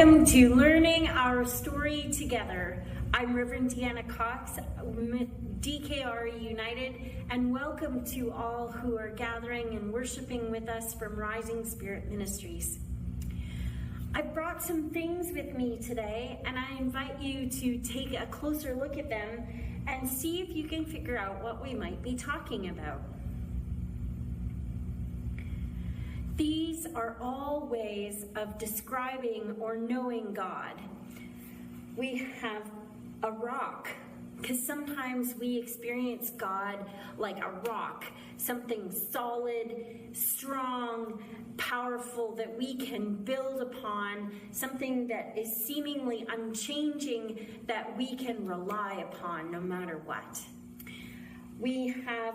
Welcome to Learning Our Story Together. I'm Reverend Deanna Cox with DKR United, and welcome to all who are gathering and worshiping with us from Rising Spirit Ministries. I've brought some things with me today, and I invite you to take a closer look at them and see if you can figure out what we might be talking about. These are all ways of describing or knowing God. We have a rock, because sometimes we experience God like a rock, something solid, strong, powerful that we can build upon, something that is seemingly unchanging that we can rely upon no matter what. We have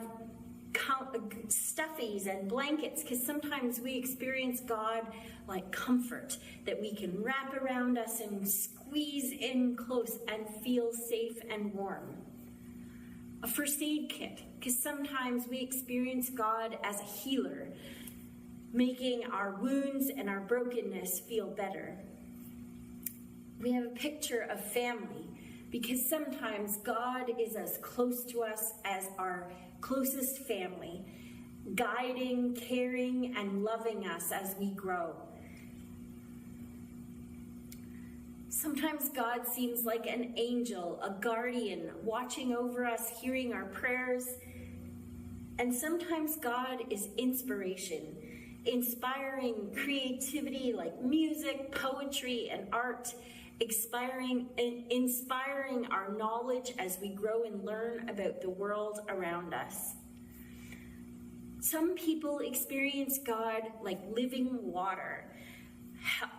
stuffies and blankets, because sometimes we experience God like comfort that we can wrap around us and squeeze in close and feel safe and warm. A first aid kit, because sometimes we experience God as a healer, making our wounds and our brokenness feel better. We have a picture of family, because sometimes God is as close to us as our closest family, guiding, caring, and loving us as we grow. Sometimes God seems like an angel, a guardian, watching over us, hearing our prayers. And sometimes God is inspiration, inspiring creativity like music, poetry, and art, inspiring our knowledge as we grow and learn about the world around us. Some people experience God like living water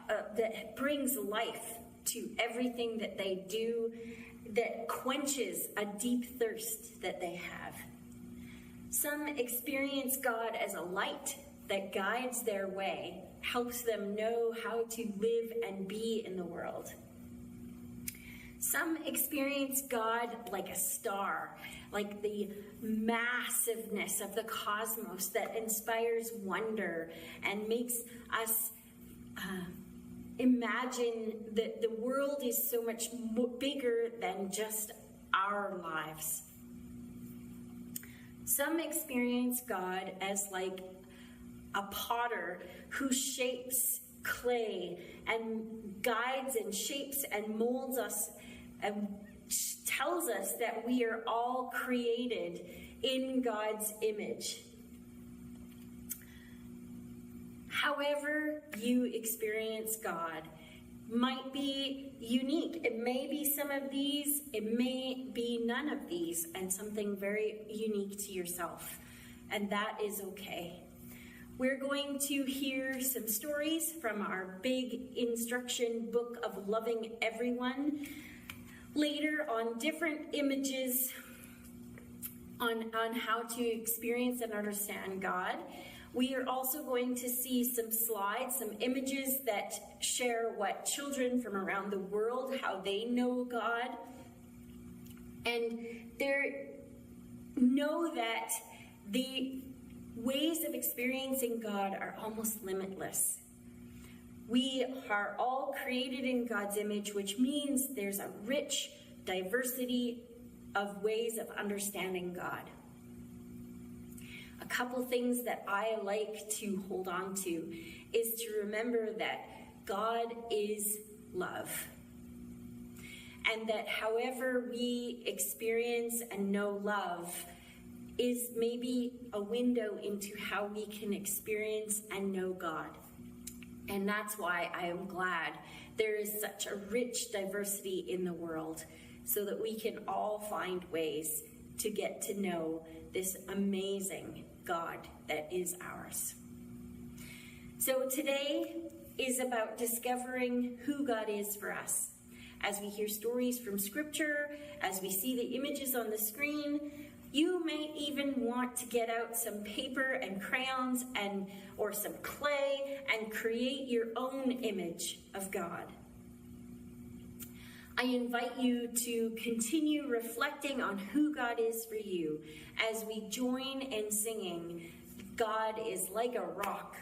that brings life to everything that they do, that quenches a deep thirst that they have. Some experience God as a light that guides their way, helps them know how to live and be in the world. Some experience God like a star, like the massiveness of the cosmos that inspires wonder and makes us imagine that the world is so much bigger than just our lives. Some experience God as like a potter who shapes clay and guides and shapes and molds us and tells us that we are all created in God's image. However you experience God might be unique. It may be some of these, it may be none of these, and something very unique to yourself, and that is okay. We're going to hear some stories from our big instruction book of Loving Everyone. Later on different images on how to experience and understand God. We are also going to see some slides, some images that share what children from around the world, how they know God. And know that the ways of experiencing God are almost limitless. We are all created in God's image, which means there's a rich diversity of ways of understanding God. A couple things that I like to hold on to is to remember that God is love. And that however we experience and know love is maybe a window into how we can experience and know God. And that's why I am glad there is such a rich diversity in the world, so that we can all find ways to get to know this amazing God that is ours. So today is about discovering who God is for us. As we hear stories from Scripture, as we see the images on the screen, you may even want to get out some paper and crayons or some clay and create your own image of God. I invite you to continue reflecting on who God is for you as we join in singing, God is like a rock